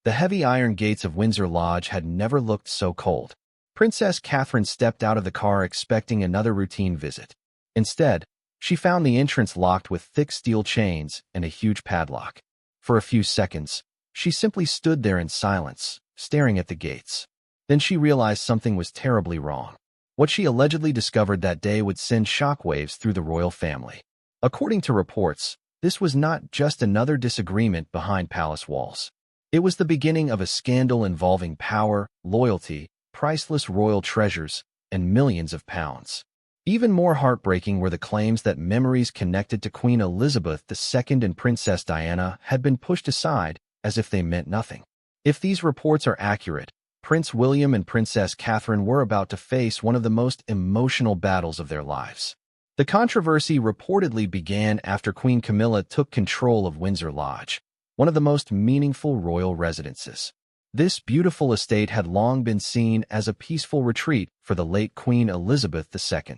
The heavy iron gates of Windsor Lodge had never looked so cold. Princess Catherine stepped out of the car expecting another routine visit. Instead, she found the entrance locked with thick steel chains and a huge padlock. For a few seconds, she simply stood there in silence, staring at the gates. Then she realized something was terribly wrong. What she allegedly discovered that day would send shockwaves through the royal family. According to reports, this was not just another disagreement behind palace walls. It was the beginning of a scandal involving power, loyalty, priceless royal treasures, and millions of pounds. Even more heartbreaking were the claims that memories connected to Queen Elizabeth II and Princess Diana had been pushed aside as if they meant nothing. If these reports are accurate, Prince William and Princess Catherine were about to face one of the most emotional battles of their lives. The controversy reportedly began after Queen Camilla took control of Windsor Lodge, one of the most meaningful royal residences. This beautiful estate had long been seen as a peaceful retreat for the late Queen Elizabeth II.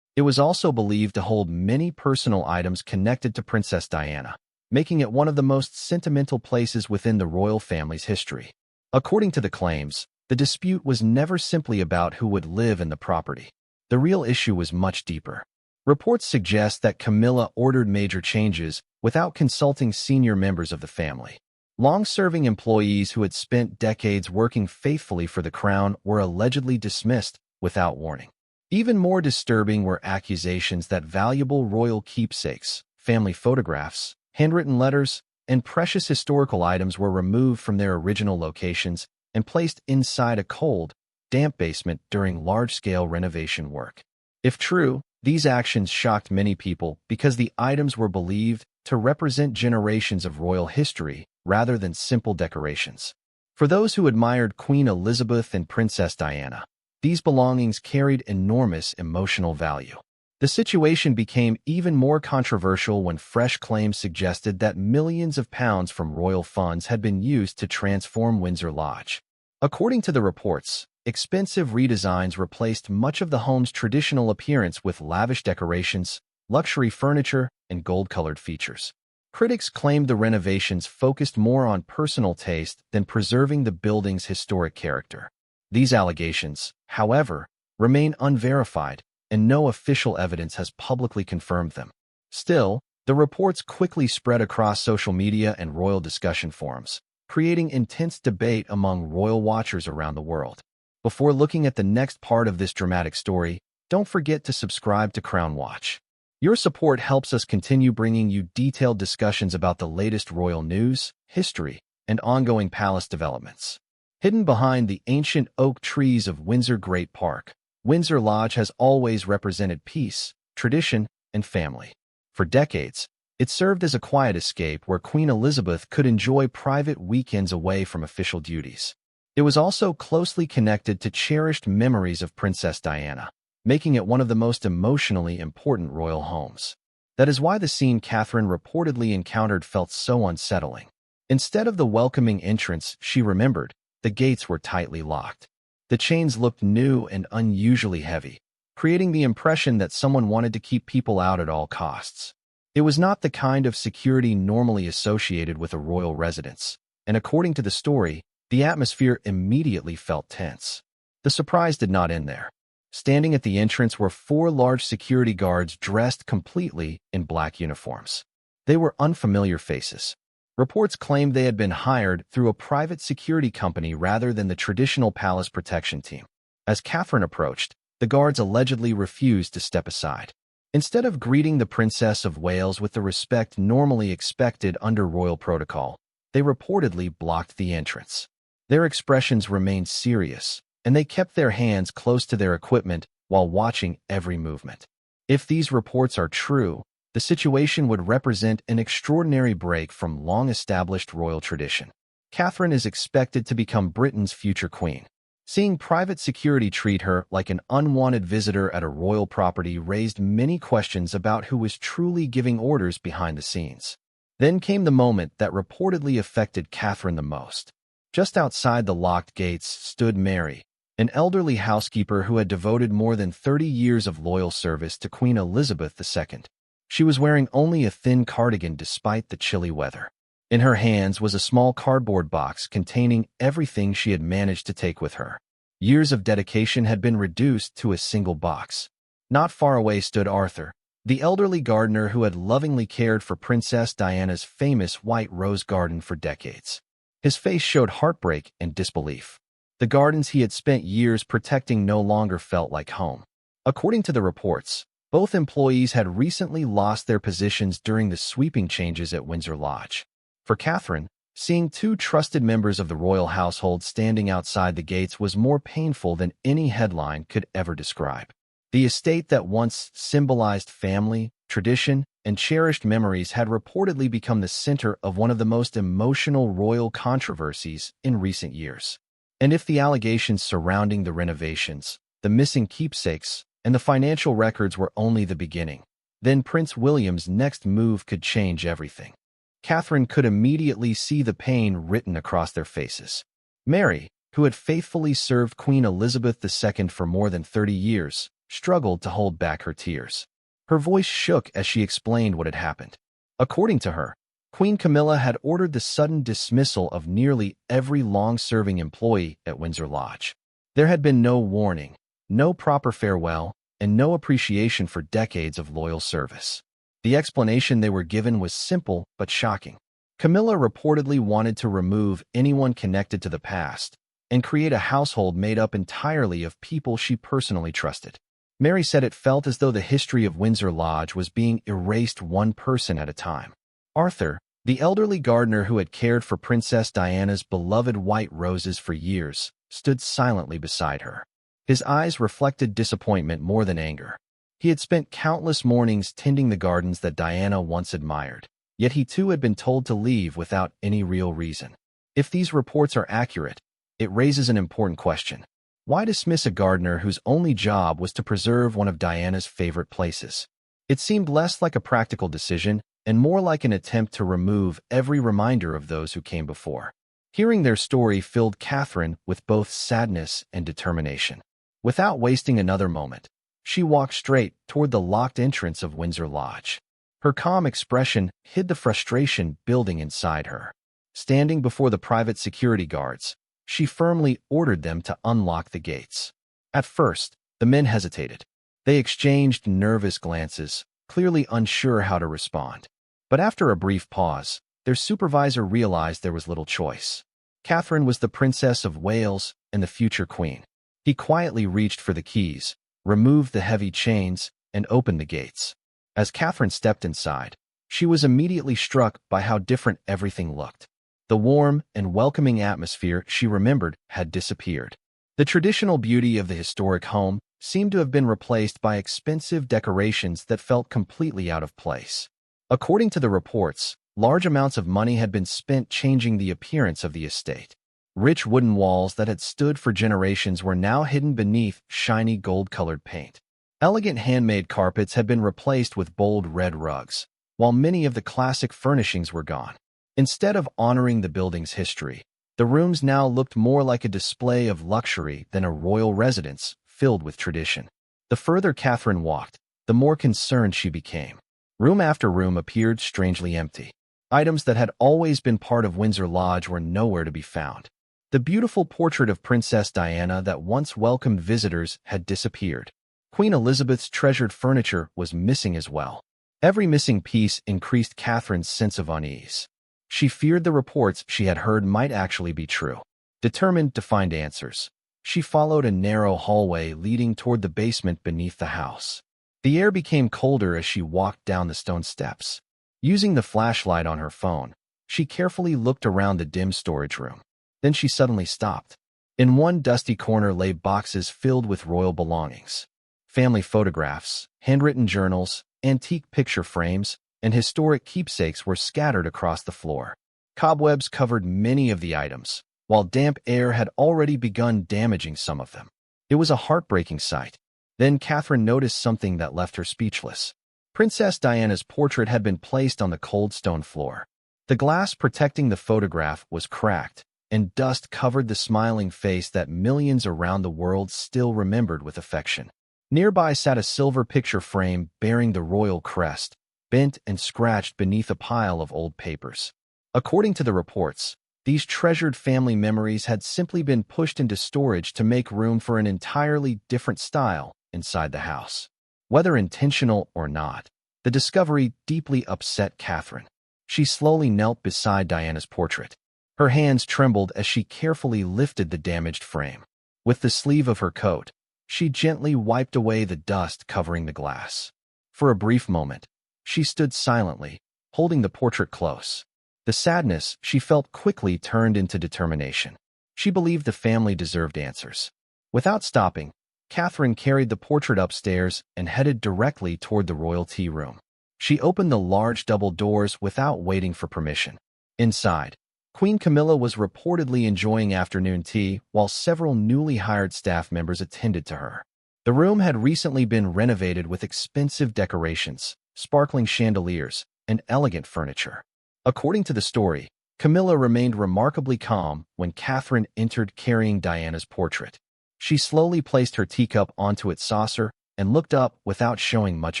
It was also believed to hold many personal items connected to Princess Diana, making it one of the most sentimental places within the royal family's history. According to the claims, the dispute was never simply about who would live in the property. The real issue was much deeper. Reports suggest that Camilla ordered major changes without consulting senior members of the family. Long-serving employees who had spent decades working faithfully for the crown were allegedly dismissed without warning. Even more disturbing were accusations that valuable royal keepsakes, family photographs, handwritten letters, and precious historical items were removed from their original locations and placed inside a cold, damp basement during large-scale renovation work. If true, these actions shocked many people because the items were believed to represent generations of royal history rather than simple decorations. For those who admired Queen Elizabeth and Princess Diana, these belongings carried enormous emotional value. The situation became even more controversial when fresh claims suggested that millions of pounds from royal funds had been used to transform Windsor Lodge. According to the reports, expensive redesigns replaced much of the home's traditional appearance with lavish decorations, luxury furniture, and gold-colored features. Critics claimed the renovations focused more on personal taste than preserving the building's historic character. These allegations, however, remain unverified, and no official evidence has publicly confirmed them. Still, the reports quickly spread across social media and royal discussion forums, creating intense debate among royal watchers around the world. Before looking at the next part of this dramatic story, don't forget to subscribe to Crown Watch. Your support helps us continue bringing you detailed discussions about the latest royal news, history, and ongoing palace developments. Hidden behind the ancient oak trees of Windsor Great Park, Windsor Lodge has always represented peace, tradition, and family. For decades, it served as a quiet escape where Queen Elizabeth could enjoy private weekends away from official duties. It was also closely connected to cherished memories of Princess Diana, making it one of the most emotionally important royal homes. That is why the scene Catherine reportedly encountered felt so unsettling. Instead of the welcoming entrance she remembered, the gates were tightly locked. The chains looked new and unusually heavy, creating the impression that someone wanted to keep people out at all costs. It was not the kind of security normally associated with a royal residence, and according to the story, the atmosphere immediately felt tense. The surprise did not end there. Standing at the entrance were 4 large security guards dressed completely in black uniforms. They were unfamiliar faces. Reports claimed they had been hired through a private security company rather than the traditional palace protection team. As Catherine approached, the guards allegedly refused to step aside. Instead of greeting the Princess of Wales with the respect normally expected under royal protocol, they reportedly blocked the entrance. Their expressions remained serious, and they kept their hands close to their equipment while watching every movement. If these reports are true, the situation would represent an extraordinary break from long-established royal tradition. Catherine is expected to become Britain's future queen. Seeing private security treat her like an unwanted visitor at a royal property raised many questions about who was truly giving orders behind the scenes. Then came the moment that reportedly affected Catherine the most. Just outside the locked gates stood Mary, an elderly housekeeper who had devoted more than 30 years of loyal service to Queen Elizabeth II. She was wearing only a thin cardigan despite the chilly weather. In her hands was a small cardboard box containing everything she had managed to take with her. Years of dedication had been reduced to a single box. Not far away stood Arthur, the elderly gardener who had lovingly cared for Princess Diana's famous white rose garden for decades. His face showed heartbreak and disbelief. The gardens he had spent years protecting no longer felt like home. According to the reports, both employees had recently lost their positions during the sweeping changes at Windsor Lodge. For Catherine, seeing two trusted members of the royal household standing outside the gates was more painful than any headline could ever describe. The estate that once symbolized family, tradition, and cherished memories had reportedly become the center of one of the most emotional royal controversies in recent years. And if the allegations surrounding the renovations, the missing keepsakes, and the financial records were only the beginning, then Prince William's next move could change everything. Catherine could immediately see the pain written across their faces. Mary, who had faithfully served Queen Elizabeth II for more than 30 years, struggled to hold back her tears. Her voice shook as she explained what had happened. According to her, Queen Camilla had ordered the sudden dismissal of nearly every long-serving employee at Windsor Lodge. There had been no warning, no proper farewell, and no appreciation for decades of loyal service. The explanation they were given was simple but shocking. Camilla reportedly wanted to remove anyone connected to the past and create a household made up entirely of people she personally trusted. Mary said it felt as though the history of Windsor Lodge was being erased one person at a time. Arthur, the elderly gardener who had cared for Princess Diana's beloved white roses for years, stood silently beside her. His eyes reflected disappointment more than anger. He had spent countless mornings tending the gardens that Diana once admired, yet he too had been told to leave without any real reason. If these reports are accurate, it raises an important question. Why dismiss a gardener whose only job was to preserve one of Diana's favorite places? It seemed less like a practical decision and more like an attempt to remove every reminder of those who came before. Hearing their story filled Catherine with both sadness and determination. Without wasting another moment, she walked straight toward the locked entrance of Windsor Lodge. Her calm expression hid the frustration building inside her. Standing before the private security guards, she firmly ordered them to unlock the gates. At first, the men hesitated. They exchanged nervous glances, clearly unsure how to respond. But after a brief pause, their supervisor realized there was little choice. Catherine was the Princess of Wales and the future queen. He quietly reached for the keys, removed the heavy chains, and opened the gates. As Catherine stepped inside, she was immediately struck by how different everything looked. The warm and welcoming atmosphere she remembered had disappeared. The traditional beauty of the historic home seemed to have been replaced by expensive decorations that felt completely out of place. According to the reports, large amounts of money had been spent changing the appearance of the estate. Rich wooden walls that had stood for generations were now hidden beneath shiny gold-colored paint. Elegant handmade carpets had been replaced with bold red rugs, while many of the classic furnishings were gone. Instead of honoring the building's history, the rooms now looked more like a display of luxury than a royal residence filled with tradition. The further Catherine walked, the more concerned she became. Room after room appeared strangely empty. Items that had always been part of Windsor Lodge were nowhere to be found. The beautiful portrait of Princess Diana that once welcomed visitors had disappeared. Queen Elizabeth's treasured furniture was missing as well. Every missing piece increased Catherine's sense of unease. She feared the reports she had heard might actually be true. Determined to find answers, she followed a narrow hallway leading toward the basement beneath the house. The air became colder as she walked down the stone steps. Using the flashlight on her phone, she carefully looked around the dim storage room. Then she suddenly stopped. In one dusty corner lay boxes filled with royal belongings. Family photographs, handwritten journals, antique picture frames, and historic keepsakes were scattered across the floor. Cobwebs covered many of the items, while damp air had already begun damaging some of them. It was a heartbreaking sight. Then Catherine noticed something that left her speechless. Princess Diana's portrait had been placed on the cold stone floor. The glass protecting the photograph was cracked, and dust covered the smiling face that millions around the world still remembered with affection. Nearby sat a silver picture frame bearing the royal crest, bent and scratched beneath a pile of old papers. According to the reports, these treasured family memories had simply been pushed into storage to make room for an entirely different style inside the house. Whether intentional or not, the discovery deeply upset Catherine. She slowly knelt beside Diana's portrait. Her hands trembled as she carefully lifted the damaged frame. With the sleeve of her coat, she gently wiped away the dust covering the glass. For a brief moment, she stood silently, holding the portrait close. The sadness she felt quickly turned into determination. She believed the family deserved answers. Without stopping, Catherine carried the portrait upstairs and headed directly toward the royal tea room. She opened the large double doors without waiting for permission. Inside, Queen Camilla was reportedly enjoying afternoon tea while several newly hired staff members attended to her. The room had recently been renovated with expensive decorations, sparkling chandeliers, and elegant furniture. According to the story, Camilla remained remarkably calm when Catherine entered carrying Diana's portrait. She slowly placed her teacup onto its saucer and looked up without showing much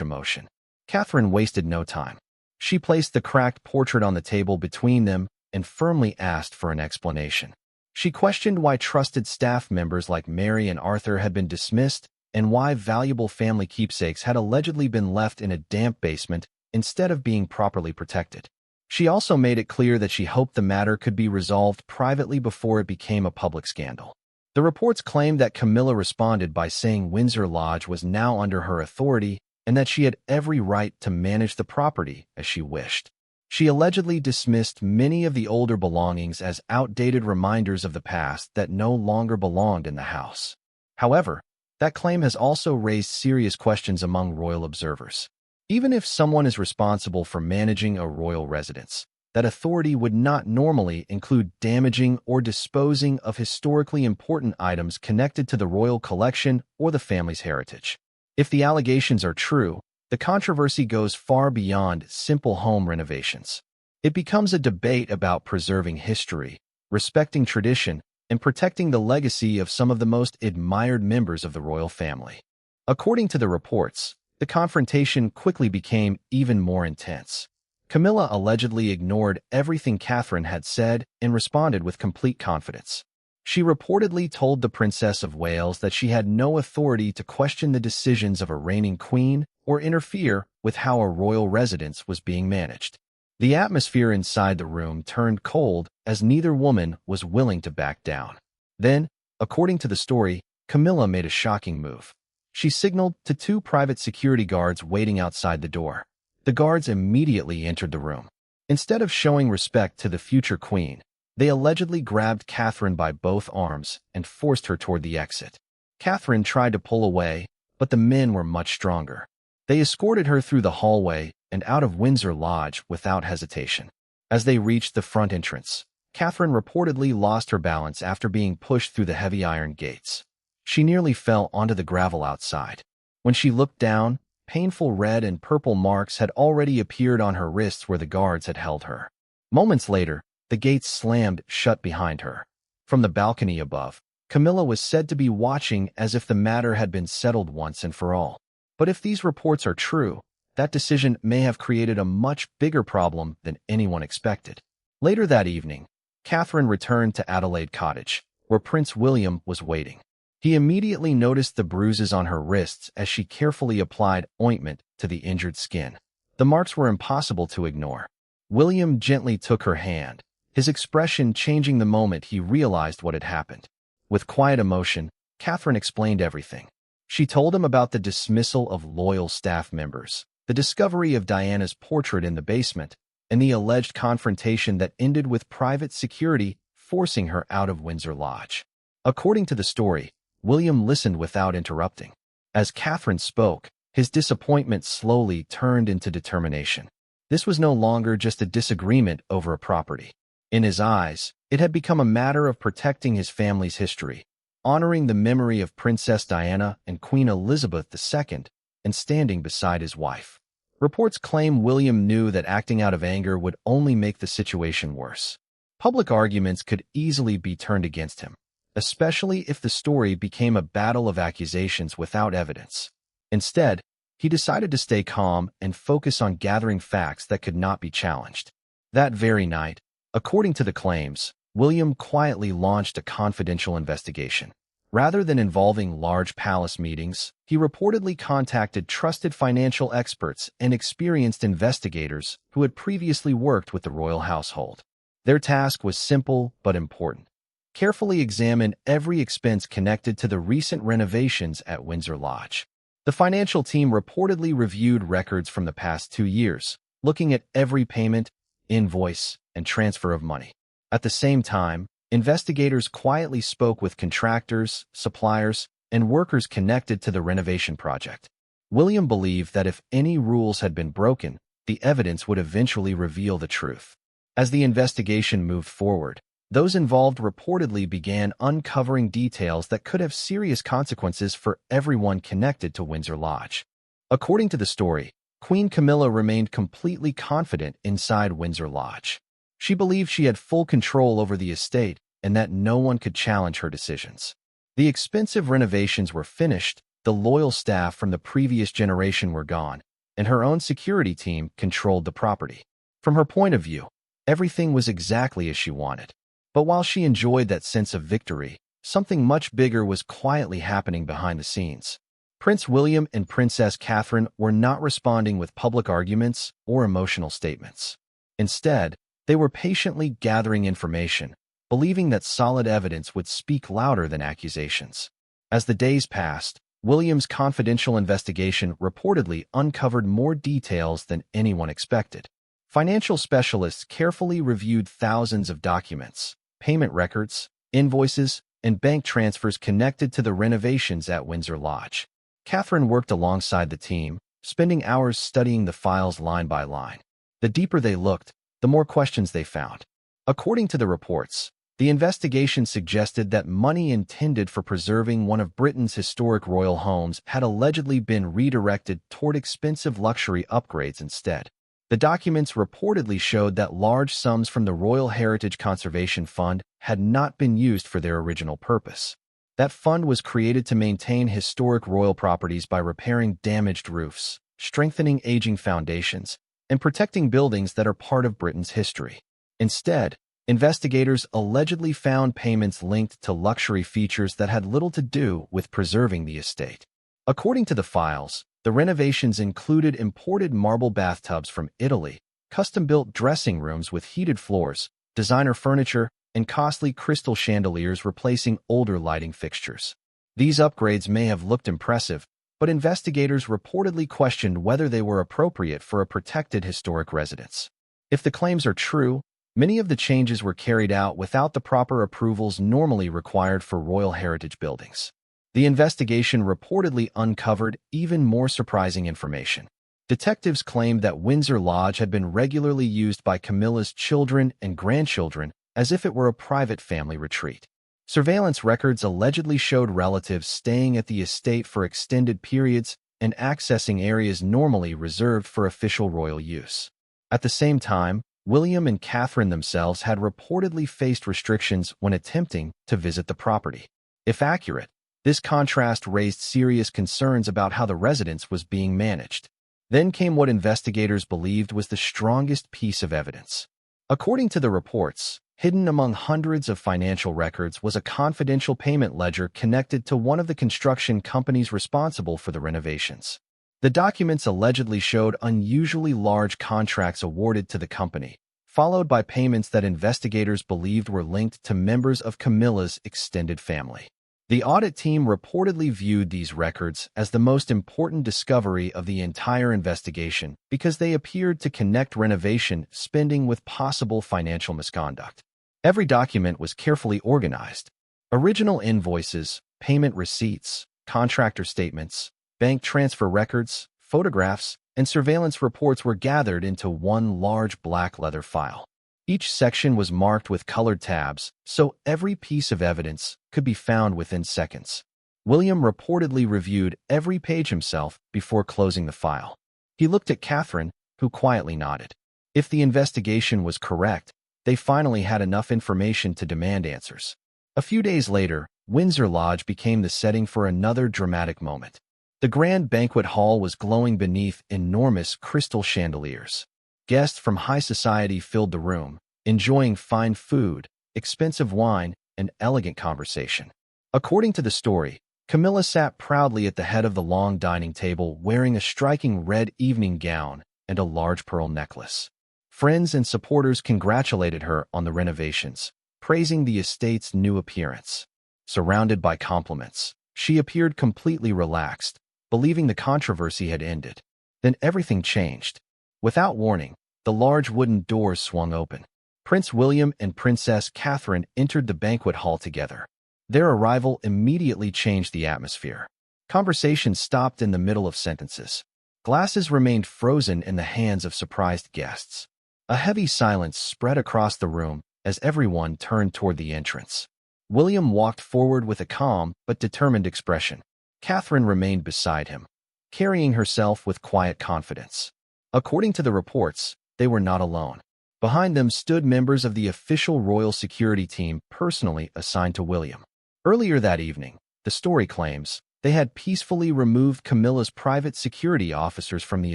emotion. Catherine wasted no time. She placed the cracked portrait on the table between them and firmly asked for an explanation. She questioned why trusted staff members like Mary and Arthur had been dismissed and why valuable family keepsakes had allegedly been left in a damp basement instead of being properly protected. She also made it clear that she hoped the matter could be resolved privately before it became a public scandal. The reports claimed that Camilla responded by saying Windsor Lodge was now under her authority and that she had every right to manage the property as she wished. She allegedly dismissed many of the older belongings as outdated reminders of the past that no longer belonged in the house. However, that claim has also raised serious questions among royal observers. Even if someone is responsible for managing a royal residence, that authority would not normally include damaging or disposing of historically important items connected to the royal collection or the family's heritage. If the allegations are true, the controversy goes far beyond simple home renovations. It becomes a debate about preserving history, respecting tradition, and protecting the legacy of some of the most admired members of the royal family. According to the reports, the confrontation quickly became even more intense. Camilla allegedly ignored everything Catherine had said and responded with complete confidence. She reportedly told the Princess of Wales that she had no authority to question the decisions of a reigning queen or interfere with how a royal residence was being managed. The atmosphere inside the room turned cold as neither woman was willing to back down. Then, according to the story, Camilla made a shocking move. She signaled to two private security guards waiting outside the door. The guards immediately entered the room. Instead of showing respect to the future queen, they allegedly grabbed Catherine by both arms and forced her toward the exit. Catherine tried to pull away, but the men were much stronger. They escorted her through the hallway and out of Windsor Lodge without hesitation. As they reached the front entrance, Catherine reportedly lost her balance after being pushed through the heavy iron gates. She nearly fell onto the gravel outside. When she looked down, painful red and purple marks had already appeared on her wrists where the guards had held her. Moments later, the gates slammed shut behind her. From the balcony above, Camilla was said to be watching as if the matter had been settled once and for all. But if these reports are true, that decision may have created a much bigger problem than anyone expected. Later that evening, Catherine returned to Adelaide Cottage, where Prince William was waiting. He immediately noticed the bruises on her wrists as she carefully applied ointment to the injured skin. The marks were impossible to ignore. William gently took her hand, his expression changing the moment he realized what had happened. With quiet emotion, Catherine explained everything. She told him about the dismissal of loyal staff members, the discovery of Diana's portrait in the basement, and the alleged confrontation that ended with private security forcing her out of Windsor Lodge. According to the story, William listened without interrupting. As Catherine spoke, his disappointment slowly turned into determination. This was no longer just a disagreement over a property. In his eyes, it had become a matter of protecting his family's history, honoring the memory of Princess Diana and Queen Elizabeth II, and standing beside his wife. Reports claim William knew that acting out of anger would only make the situation worse. Public arguments could easily be turned against him, especially if the story became a battle of accusations without evidence. Instead, he decided to stay calm and focus on gathering facts that could not be challenged. That very night, According to the claims, William quietly launched a confidential investigation. Rather than involving large palace meetings, he reportedly contacted trusted financial experts and experienced investigators who had previously worked with the royal household. Their task was simple but important. Carefully examine every expense connected to the recent renovations at Windsor Lodge. The financial team reportedly reviewed records from the past 2 years, looking at every payment, invoice, and transfer of money. At the same time, investigators quietly spoke with contractors, suppliers, and workers connected to the renovation project. William believed that if any rules had been broken, the evidence would eventually reveal the truth. As the investigation moved forward, those involved reportedly began uncovering details that could have serious consequences for everyone connected to Windsor Lodge. According to the story, Queen Camilla remained completely confident inside Windsor Lodge. She believed she had full control over the estate and that no one could challenge her decisions. The expensive renovations were finished, the loyal staff from the previous generation were gone, and her own security team controlled the property. From her point of view, everything was exactly as she wanted. But while she enjoyed that sense of victory, something much bigger was quietly happening behind the scenes. Prince William and Princess Catherine were not responding with public arguments or emotional statements. Instead, they were patiently gathering information, believing that solid evidence would speak louder than accusations. As the days passed, William's confidential investigation reportedly uncovered more details than anyone expected. Financial specialists carefully reviewed thousands of documents, payment records, invoices, and bank transfers connected to the renovations at Windsor Lodge. Catherine worked alongside the team, spending hours studying the files line by line. The deeper they looked, the more questions they found. According to the reports, the investigation suggested that money intended for preserving one of Britain's historic royal homes had allegedly been redirected toward expensive luxury upgrades instead. The documents reportedly showed that large sums from the Royal Heritage Conservation Fund had not been used for their original purpose. That fund was created to maintain historic royal properties by repairing damaged roofs, strengthening aging foundations, and protecting buildings that are part of Britain's history. Instead, investigators allegedly found payments linked to luxury features that had little to do with preserving the estate. According to the files, the renovations included imported marble bathtubs from Italy, custom-built dressing rooms with heated floors, designer furniture, and costly crystal chandeliers replacing older lighting fixtures. These upgrades may have looked impressive, but investigators reportedly questioned whether they were appropriate for a protected historic residence. If the claims are true, many of the changes were carried out without the proper approvals normally required for royal heritage buildings. The investigation reportedly uncovered even more surprising information. Detectives claimed that Windsor Lodge had been regularly used by Camilla's children and grandchildren as if it were a private family retreat. Surveillance records allegedly showed relatives staying at the estate for extended periods and accessing areas normally reserved for official royal use. At the same time, William and Catherine themselves had reportedly faced restrictions when attempting to visit the property. If accurate, this contrast raised serious concerns about how the residence was being managed. Then came what investigators believed was the strongest piece of evidence. According to the reports, hidden among hundreds of financial records was a confidential payment ledger connected to one of the construction companies responsible for the renovations. The documents allegedly showed unusually large contracts awarded to the company, followed by payments that investigators believed were linked to members of Camilla's extended family. The audit team reportedly viewed these records as the most important discovery of the entire investigation because they appeared to connect renovation spending with possible financial misconduct. Every document was carefully organized. Original invoices, payment receipts, contractor statements, bank transfer records, photographs, and surveillance reports were gathered into one large black leather file. Each section was marked with colored tabs, so every piece of evidence could be found within seconds. William reportedly reviewed every page himself before closing the file. He looked at Catherine, who quietly nodded. If the investigation was correct, they finally had enough information to demand answers. A few days later, Windsor Lodge became the setting for another dramatic moment. The grand banquet hall was glowing beneath enormous crystal chandeliers. Guests from high society filled the room, enjoying fine food, expensive wine, and elegant conversation. According to the story, Camilla sat proudly at the head of the long dining table wearing a striking red evening gown and a large pearl necklace. Friends and supporters congratulated her on the renovations, praising the estate's new appearance. Surrounded by compliments, she appeared completely relaxed, believing the controversy had ended. Then everything changed. Without warning, the large wooden doors swung open. Prince William and Princess Catherine entered the banquet hall together. Their arrival immediately changed the atmosphere. Conversation stopped in the middle of sentences. Glasses remained frozen in the hands of surprised guests. A heavy silence spread across the room as everyone turned toward the entrance. William walked forward with a calm but determined expression. Catherine remained beside him, carrying herself with quiet confidence. According to the reports, they were not alone. Behind them stood members of the official royal security team personally assigned to William. Earlier that evening, the story claims, they had peacefully removed Camilla's private security officers from the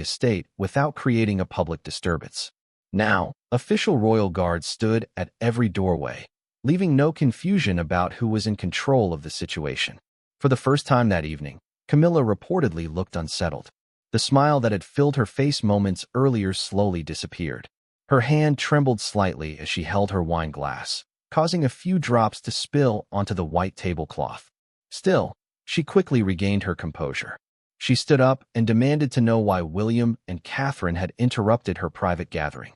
estate without creating a public disturbance. Now, official royal guards stood at every doorway, leaving no confusion about who was in control of the situation. For the first time that evening, Camilla reportedly looked unsettled. The smile that had filled her face moments earlier slowly disappeared. Her hand trembled slightly as she held her wine glass, causing a few drops to spill onto the white tablecloth. Still, she quickly regained her composure. She stood up and demanded to know why William and Catherine had interrupted her private gathering.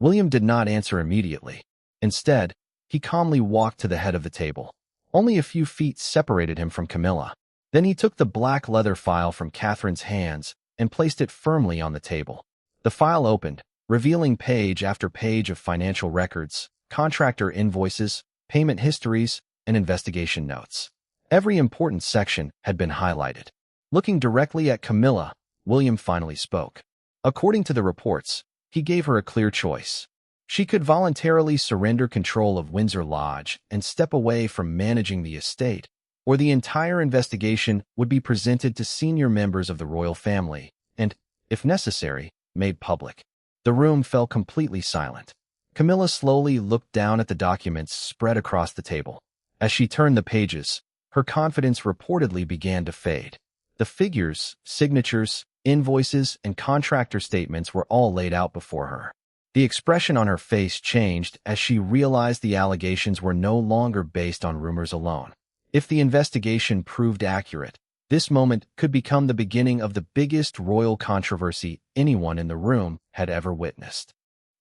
William did not answer immediately. Instead, he calmly walked to the head of the table. Only a few feet separated him from Camilla. Then he took the black leather file from Catherine's hands and placed it firmly on the table. The file opened, revealing page after page of financial records, contractor invoices, payment histories, and investigation notes. Every important section had been highlighted. Looking directly at Camilla, William finally spoke. According to the reports, he gave her a clear choice. She could voluntarily surrender control of Windsor Lodge and step away from managing the estate, or the entire investigation would be presented to senior members of the royal family and, if necessary, made public. The room fell completely silent. Camilla slowly looked down at the documents spread across the table. As she turned the pages, her confidence reportedly began to fade. The figures, signatures, invoices, and contractor statements were all laid out before her. The expression on her face changed as she realized the allegations were no longer based on rumors alone. If the investigation proved accurate, this moment could become the beginning of the biggest royal controversy anyone in the room had ever witnessed.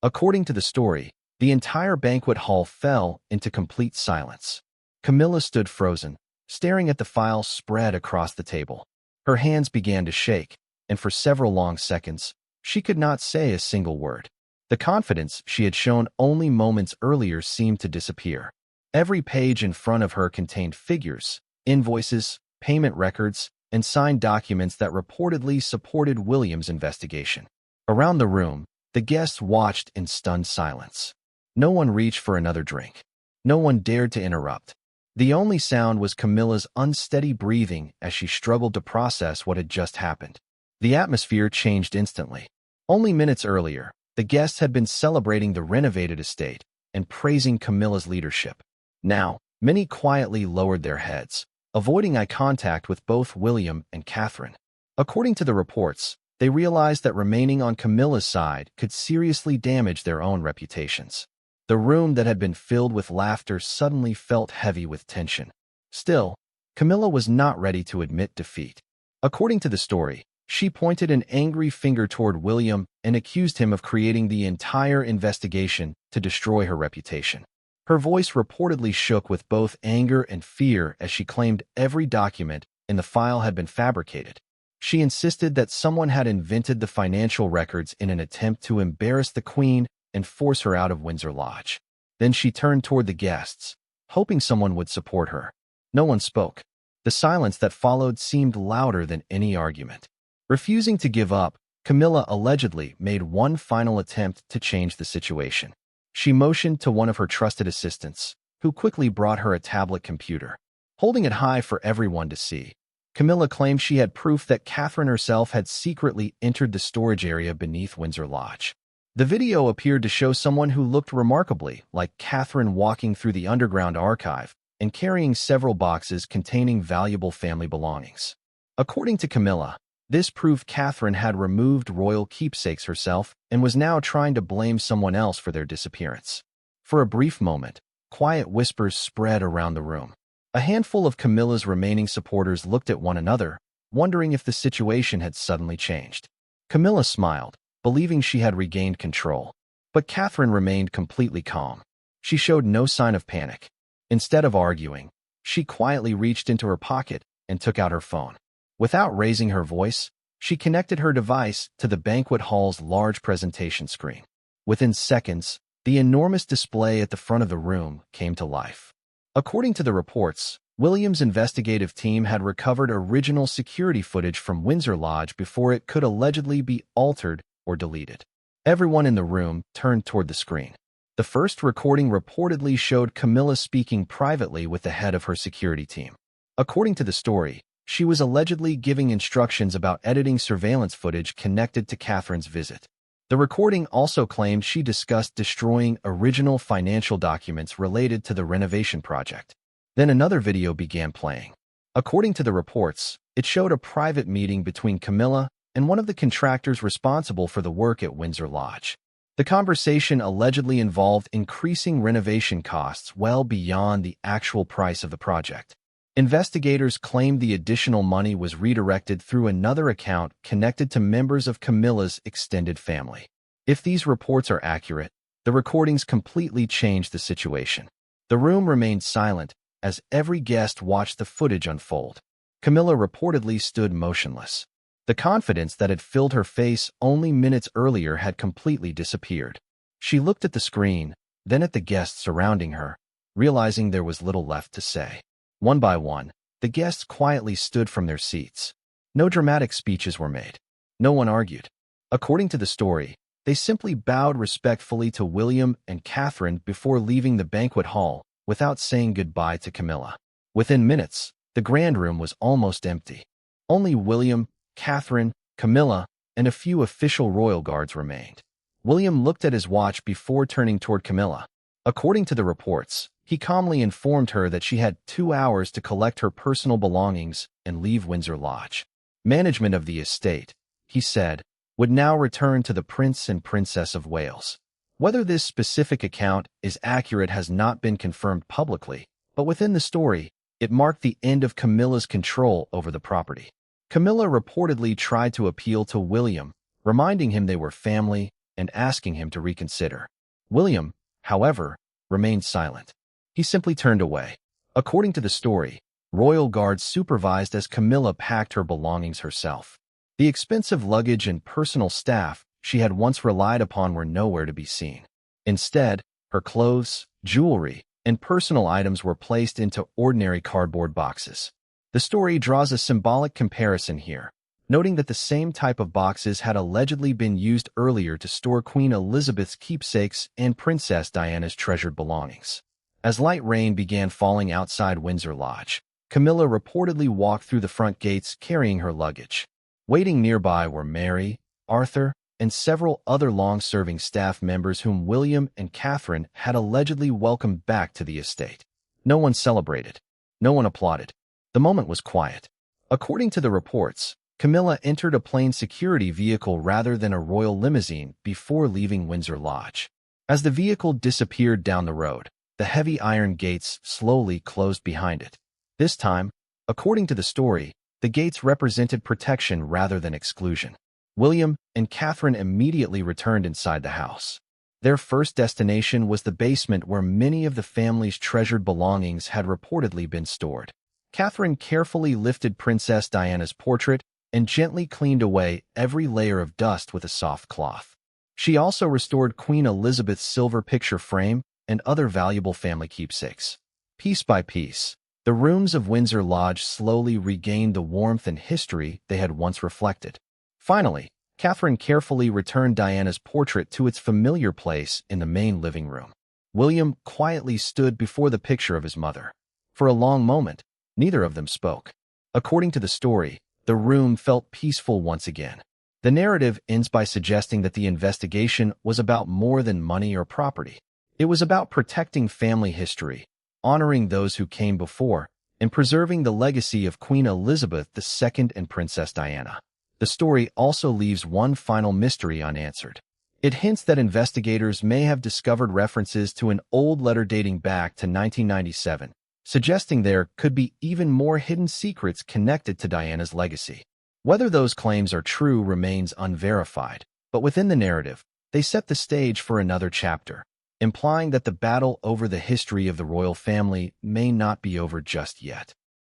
According to the story, the entire banquet hall fell into complete silence. Camilla stood frozen, staring at the file spread across the table. Her hands began to shake, and for several long seconds, she could not say a single word. The confidence she had shown only moments earlier seemed to disappear. Every page in front of her contained figures, invoices, payment records, and signed documents that reportedly supported William's investigation. Around the room, the guests watched in stunned silence. No one reached for another drink. No one dared to interrupt. The only sound was Camilla's unsteady breathing as she struggled to process what had just happened. The atmosphere changed instantly. Only minutes earlier, the guests had been celebrating the renovated estate and praising Camilla's leadership. Now, many quietly lowered their heads, avoiding eye contact with both William and Catherine. According to the reports, they realized that remaining on Camilla's side could seriously damage their own reputations. The room that had been filled with laughter suddenly felt heavy with tension. Still, Camilla was not ready to admit defeat. According to the story, she pointed an angry finger toward William and accused him of creating the entire investigation to destroy her reputation. Her voice reportedly shook with both anger and fear as she claimed every document in the file had been fabricated. She insisted that someone had invented the financial records in an attempt to embarrass the Queen and force her out of Windsor Lodge. Then she turned toward the guests, hoping someone would support her. No one spoke. The silence that followed seemed louder than any argument. Refusing to give up, Camilla allegedly made one final attempt to change the situation. She motioned to one of her trusted assistants, who quickly brought her a tablet computer. Holding it high for everyone to see, Camilla claimed she had proof that Catherine herself had secretly entered the storage area beneath Windsor Lodge. The video appeared to show someone who looked remarkably like Catherine walking through the underground archive and carrying several boxes containing valuable family belongings. According to Camilla, this proved Catherine had removed royal keepsakes herself and was now trying to blame someone else for their disappearance. For a brief moment, quiet whispers spread around the room. A handful of Camilla's remaining supporters looked at one another, wondering if the situation had suddenly changed. Camilla smiled, believing she had regained control. But Catherine remained completely calm. She showed no sign of panic. Instead of arguing, she quietly reached into her pocket and took out her phone. Without raising her voice, she connected her device to the banquet hall's large presentation screen. Within seconds, the enormous display at the front of the room came to life. According to the reports, William's investigative team had recovered original security footage from Windsor Lodge before it could allegedly be altered or deleted. Everyone in the room turned toward the screen. The first recording reportedly showed Camilla speaking privately with the head of her security team. According to the story, she was allegedly giving instructions about editing surveillance footage connected to Catherine's visit. The recording also claimed she discussed destroying original financial documents related to the renovation project. Then another video began playing. According to the reports, it showed a private meeting between Camilla and one of the contractors responsible for the work at Windsor Lodge. The conversation allegedly involved increasing renovation costs well beyond the actual price of the project. Investigators claimed the additional money was redirected through another account connected to members of Camilla's extended family. If these reports are accurate, the recordings completely changed the situation. The room remained silent as every guest watched the footage unfold. Camilla reportedly stood motionless. The confidence that had filled her face only minutes earlier had completely disappeared. She looked at the screen, then at the guests surrounding her, realizing there was little left to say. One by one, the guests quietly stood from their seats. No dramatic speeches were made. No one argued. According to the story, they simply bowed respectfully to William and Catherine before leaving the banquet hall without saying goodbye to Camilla. Within minutes, the grand room was almost empty. Only William, Catherine, Camilla, and a few official royal guards remained. William looked at his watch before turning toward Camilla. According to the reports, he calmly informed her that she had 2 hours to collect her personal belongings and leave Windsor Lodge. Management of the estate, he said, would now return to the Prince and Princess of Wales. Whether this specific account is accurate has not been confirmed publicly, but within the story, it marked the end of Camilla's control over the property. Camilla reportedly tried to appeal to William, reminding him they were family and asking him to reconsider. William, however, remained silent. He simply turned away. According to the story, royal guards supervised as Camilla packed her belongings herself. The expensive luggage and personal staff she had once relied upon were nowhere to be seen. Instead, her clothes, jewelry, and personal items were placed into ordinary cardboard boxes. The story draws a symbolic comparison here, noting that the same type of boxes had allegedly been used earlier to store Queen Elizabeth's keepsakes and Princess Diana's treasured belongings. As light rain began falling outside Windsor Lodge, Camilla reportedly walked through the front gates carrying her luggage. Waiting nearby were Mary, Arthur, and several other long-serving staff members whom William and Catherine had allegedly welcomed back to the estate. No one celebrated. No one applauded. The moment was quiet. According to the reports, Camilla entered a plain security vehicle rather than a royal limousine before leaving Windsor Lodge. As the vehicle disappeared down the road, the heavy iron gates slowly closed behind it. This time, according to the story, the gates represented protection rather than exclusion. William and Catherine immediately returned inside the house. Their first destination was the basement where many of the family's treasured belongings had reportedly been stored. Catherine carefully lifted Princess Diana's portrait and gently cleaned away every layer of dust with a soft cloth. She also restored Queen Elizabeth's silver picture frame and other valuable family keepsakes. Piece by piece, the rooms of Windsor Lodge slowly regained the warmth and history they had once reflected. Finally, Catherine carefully returned Diana's portrait to its familiar place in the main living room. William quietly stood before the picture of his mother. For a long moment, neither of them spoke. According to the story, the room felt peaceful once again. The narrative ends by suggesting that the investigation was about more than money or property. It was about protecting family history, honoring those who came before, and preserving the legacy of Queen Elizabeth II and Princess Diana. The story also leaves one final mystery unanswered. It hints that investigators may have discovered references to an old letter dating back to 1997, suggesting there could be even more hidden secrets connected to Diana's legacy. Whether those claims are true remains unverified, but within the narrative, they set the stage for another chapter, implying that the battle over the history of the royal family may not be over just yet.